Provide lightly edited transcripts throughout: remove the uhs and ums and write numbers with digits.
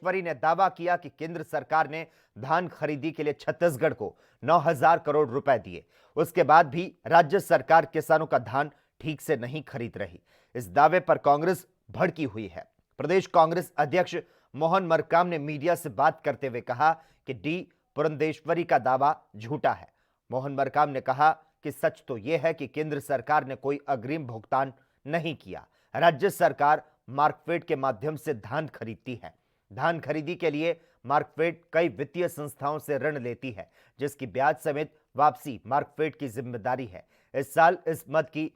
पुरंदेश्वरी ने दावा किया कि केंद्र सरकार ने धान खरीदी के लिए छत्तीसगढ़ को 9,000 करोड़ रुपए दिए। उसके बाद भी राज्य सरकार किसानों का धान ठीक से नहीं खरीद रही। इस दावे पर कांग्रेस भड़की हुई है। प्रदेश कांग्रेस अध्यक्ष मोहन मरकाम ने मीडिया से बात करते हुए कहा कि डी पुरंदेश्वरी का दावा झूठा है। मोहन मरकाम ने कहा कि सच तो यह है कि केंद्र सरकार ने कोई अग्रिम भुगतान नहीं किया। राज्य सरकार मार्कफेड के माध्यम से धान खरीदती है। धान खरीदी के लिए मार्कफेड कई वित्तीय संस्थाओं से ऋण लेती है, जिसकी ब्याज समेत वापसी मार्कफेड की जिम्मेदारी है। इस साल इस मद की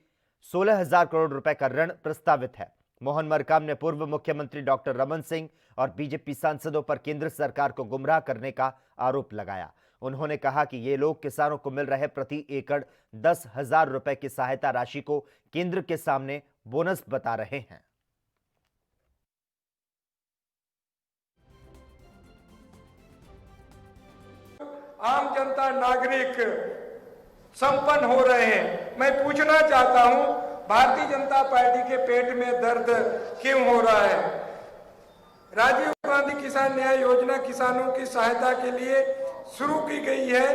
16,000 करोड़ रुपए का ऋण प्रस्तावित है। मोहन मरकाम ने पूर्व मुख्यमंत्री डॉक्टर रमन सिंह और बीजेपी सांसदों पर केंद्र सरकार को गुमराह करने का आरोप लगाया। उन्होंने कहा कि ये लोग किसानों को मिल रहे प्रति एकड़ 10,000 रुपए की सहायता राशि को केंद्र के सामने बोनस बता रहे हैं। आम जनता नागरिक संपन्न हो रहे हैं। मैं पूछना चाहता हूं, भारतीय जनता पार्टी के पेट में दर्द क्यों हो रहा है? राजीव गांधी किसान न्याय योजना किसानों की सहायता के लिए शुरू की गई है,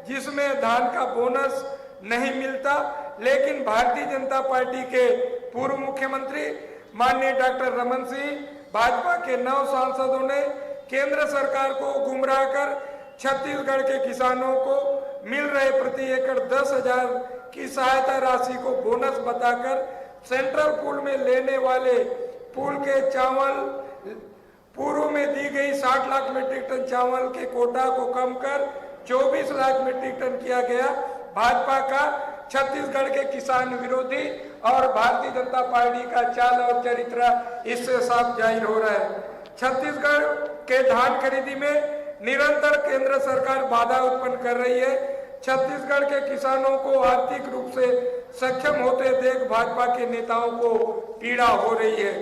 जिसमें धान का बोनस नहीं मिलता, लेकिन भारतीय जनता पार्टी के पूर्व मुख्यमंत्री माननीय डॉक्टर रमन सिंह, भाजपा के 9 सांसदों ने केंद्र सरकार को गुमराह कर छत्तीसगढ़ के किसानों को मिल रहे प्रति एकड़ 10,000 की सहायता राशि को बोनस बताकर सेंट्रल पूल में लेने वाले पूल के चावल पूर्व में दी गई 60 लाख मीट्रिक टन चावल के कोटा को कम कर 24 लाख मीट्रिक टन किया गया। भाजपा का छत्तीसगढ़ के किसान विरोधी और भारतीय जनता पार्टी का चाल और चरित्र इससे साफ जाहिर हो रहा है। छत्तीसगढ़ के धान खरीदी में निरंतर केंद्र सरकार बाधा उत्पन्न कर रही है। छत्तीसगढ़ के किसानों को आर्थिक रूप से सक्षम होते देख भाजपा के नेताओं को पीड़ा हो रही है।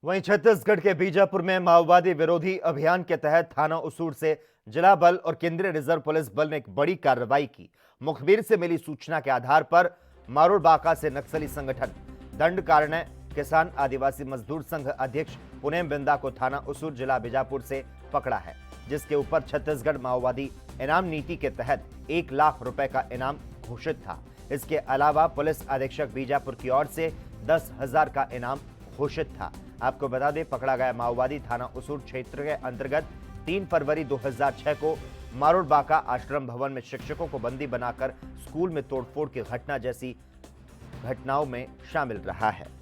वहीं छत्तीसगढ़ के बीजापुर में माओवादी विरोधी अभियान के तहत थाना उसूर से जिला बल और केंद्रीय रिजर्व पुलिस बल ने एक बड़ी कार्रवाई की। मुखबिर से मिली सूचना के आधार पर मारोड़ बाका से नक्सली संगठन दंडकारण्य किसान आदिवासी मजदूर संघ अध्यक्ष पुनेम बिंदा को थाना उसूर जिला बीजापुर से पकड़ा है, जिसके ऊपर छत्तीसगढ़ माओवादी इनाम नीति के तहत 1 लाख रुपए का इनाम घोषित था। इसके अलावा पुलिस अधीक्षक बीजापुर की ओर से 10,000 का इनाम घोषित था। आपको बता दें, पकड़ा गया माओवादी थाना उसूर क्षेत्र के अंतर्गत 3 फरवरी 2006 को मारोड़ बाका आश्रम भवन में शिक्षकों को बंदी बनाकर स्कूल में तोड़फोड़ की घटना जैसी घटनाओं में शामिल रहा है।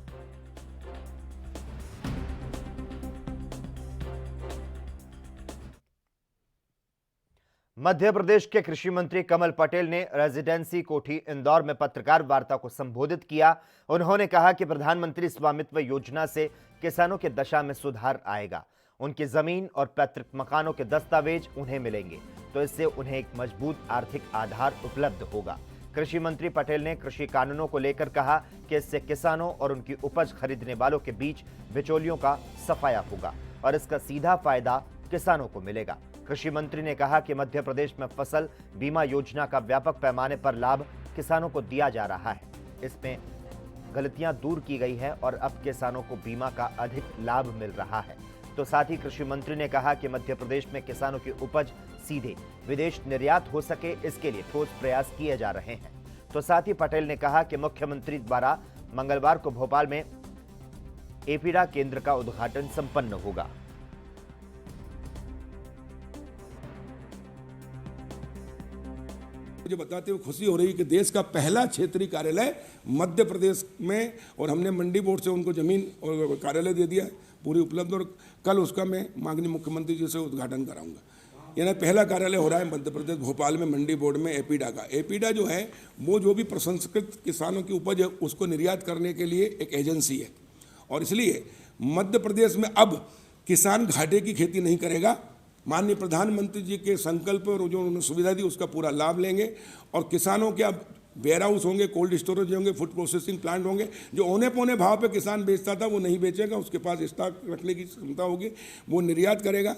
मध्य प्रदेश के कृषि मंत्री कमल पटेल ने रेजिडेंसी कोठी इंदौर में पत्रकार वार्ता को संबोधित किया। उन्होंने कहा कि प्रधानमंत्री स्वामित्व योजना से किसानों की दशा में सुधार आएगा। उनकी जमीन और पैतृक मकानों के दस्तावेज उन्हें मिलेंगे, तो इससे उन्हें एक मजबूत आर्थिक आधार उपलब्ध होगा। कृषि मंत्री पटेल ने कृषि कानूनों को लेकर कहा कि इससे किसानों और उनकी उपज खरीदने वालों के बीच बिचौलियों का सफाया होगा और इसका सीधा फायदा किसानों को मिलेगा। कृषि मंत्री ने कहा कि मध्य प्रदेश में फसल बीमा योजना का व्यापक पैमाने पर लाभ किसानों को दिया जा रहा है। इसमें गलतियां दूर की गई है और अब किसानों को बीमा का अधिक लाभ मिल रहा है। तो साथ ही कृषि मंत्री ने कहा कि मध्य प्रदेश में किसानों की उपज सीधे विदेश निर्यात हो सके, इसके लिए ठोस प्रयास किए जा रहे हैं। तो साथ ही पटेल ने कहा कि मुख्यमंत्री द्वारा मंगलवार को भोपाल में एपीडा केंद्र का उद्घाटन संपन्न होगा। मुझे बताते हुए खुशी हो रही है कि देश का पहला क्षेत्रीय कार्यालय मध्य प्रदेश में, और हमने मंडी बोर्ड से उनको जमीन और कार्यालय दे दिया पूरी उपलब्ध, और कल उसका मैं माननीय मुख्यमंत्री जी से उद्घाटन कराऊंगा। यानी पहला कार्यालय हो रहा है मध्य प्रदेश भोपाल में मंडी बोर्ड में एपीडा का। एपीडा जो है वो जो भी प्रसंस्कृत किसानों की उपज है उसको निर्यात करने के लिए एक एजेंसी है, और इसलिए मध्य प्रदेश में अब किसान घाटे की खेती नहीं करेगा। माननीय प्रधानमंत्री जी के संकल्प और जो उन्होंने सुविधा दी उसका पूरा लाभ लेंगे, और किसानों के अब वेयर हाउस होंगे, कोल्ड स्टोरेज होंगे, फूड प्रोसेसिंग प्लांट होंगे। जो औने पौने भाव पे किसान बेचता था वो नहीं बेचेगा, उसके पास स्टॉक रखने की क्षमता होगी, वो निर्यात करेगा।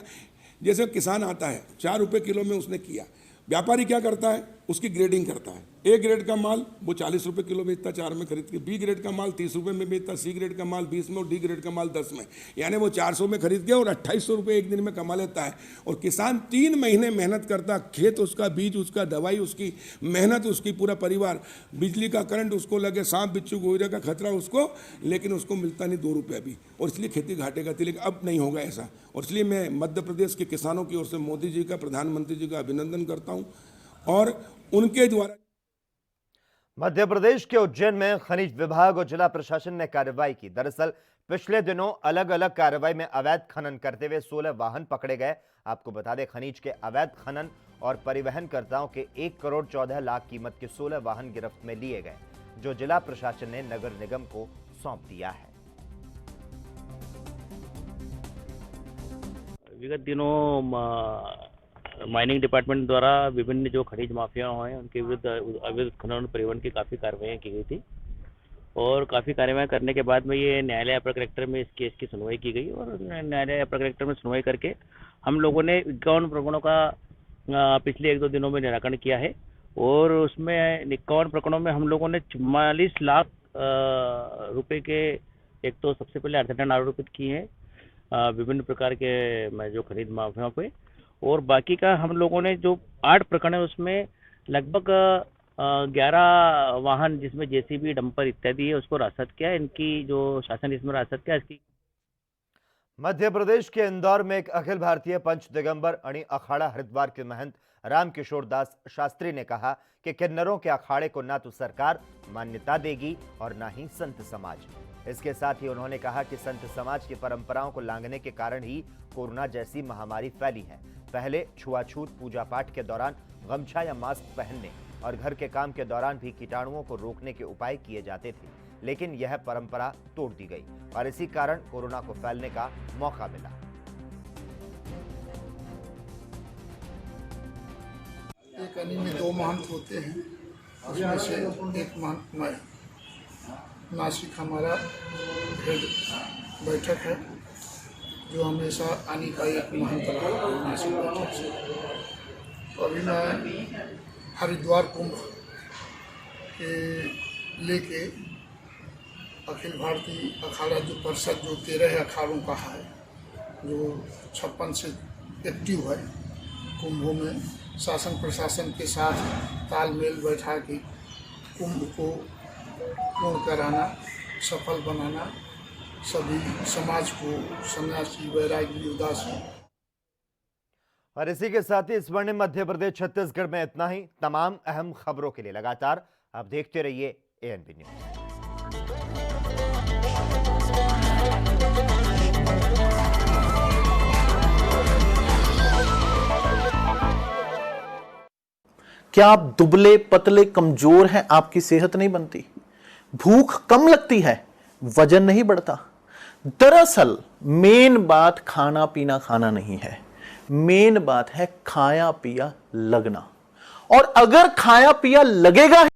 जैसे किसान आता है 4 रुपये किलो में उसने किया, व्यापारी क्या करता है उसकी ग्रेडिंग करता है। ए ग्रेड का माल वो 40 रुपये किलो बेचता 4 में खरीद के, बी ग्रेड का माल 30 रुपये में बेचता, सी ग्रेड का माल 20 में और डी ग्रेड का माल 10 में। यानी वो 400 में खरीद के और 2800 रुपये एक दिन में कमा लेता है। और किसान 3 महीने मेहनत करता, खेत उसका, बीज उसका, दवाई उसकी, मेहनत उसकी, पूरा परिवार, बिजली का करंट उसको लगे, सांप बिच्छू गोइरे का खतरा उसको, लेकिन उसको मिलता नहीं 2 रुपये भी, और इसलिए खेती घाटे का थी। लेकिन अब नहीं होगा ऐसा, और इसलिए मैं मध्य प्रदेश के किसानों की ओर से मोदी जी का, प्रधानमंत्री जी का अभिनंदन करता हूँ। और उनके द्वारा मध्य प्रदेश के उज्जैन में खनिज विभाग और जिला प्रशासन ने कार्रवाई की। दरअसल पिछले दिनों अलग अलग कार्रवाई में अवैध खनन करते हुए 16 वाहन पकड़े गए। आपको बता दें, खनिज के अवैध खनन और परिवहनकर्ताओं के 1 करोड़ 14 लाख कीमत के 16 वाहन गिरफ्त में लिए गए, जो जिला प्रशासन ने नगर निगम को सौंप दिया है। विगत दिनों माइनिंग डिपार्टमेंट द्वारा विभिन्न जो खनिज माफिया हैं उनके विरुद्ध अवैध खनन और परिवहन की काफ़ी कार्रवाई की गई थी, और काफ़ी कार्रवाई करने के बाद में ये न्यायालय अपर कलेक्टर में इस केस की सुनवाई की गई, और न्यायालय अपर कलेक्टर में सुनवाई करके हम लोगों ने 51 प्रकरणों का पिछले 1-2 दिनों में निराकरण किया है, और उसमें 51 प्रकरणों में हम लोगों ने 44 लाख रुपए के, एक तो सबसे पहले अर्थदंड आरोपित किए हैं विभिन्न प्रकार के जो खरीद माफियाओं पे, और बाकी का हम लोगों ने जो 8 प्रकरण है उसमें लगभग 11 वाहन जिसमें जेसीबी, डंपर इत्यादि है उसको रासत किया। इनकी जो शासन इसमें रासत किया इसकी। मध्य प्रदेश के इंदौर में एक अखिल भारतीय पंच दिगंबर अणि अखाड़ा हरिद्वार के महंत रामकिशोर दास शास्त्री ने कहा कि किन्नरों के अखाड़े को ना तो सरकार मान्यता देगी और ना ही संत समाज। इसके साथ ही उन्होंने कहा कि संत समाज की परंपराओं को लांघने के कारण ही कोरोना जैसी महामारी फैली है। पहले छुआछूत पूजा पाठ के दौरान गमछा या मास्क पहनने और घर के काम के दौरान भी कीटाणुओं को रोकने के उपाय किए जाते थे, लेकिन यह परंपरा तोड़ दी गई और इसी कारण कोरोना को फैलने का मौका मिला। एक अनी में 2 महंत होते हैं, उसमें से एक महंत मैं। नासिक हमारा हेड बैठक है, जो हमेशा आने का एक महंत रहा नासिक बैठक से। अभी मैं हरिद्वार कुंभ के लेके अखिल भारतीय अखाड़ा जो परिषद जो 13 अखाड़ों का है, जो 56 से एक्टिव है, कुंभों में शासन प्रशासन के साथ तालमेल बैठा के कुंभ को पूर्ण कराना, सफल बनाना, सभी समाज को सन्यासी, वैरागी, उदासी। और इसी के साथ ही इस स्वर्णिम मध्य प्रदेश छत्तीसगढ़ में इतना ही। तमाम अहम खबरों के लिए लगातार आप देखते रहिए एएनबी न्यूज। क्या आप दुबले पतले कमजोर हैं, आपकी सेहत नहीं बनती, भूख कम लगती है, वजन नहीं बढ़ता? दरअसल मेन बात खाना पीना खाना नहीं है, मेन बात है खाया पिया लगना। और अगर खाया पिया लगेगा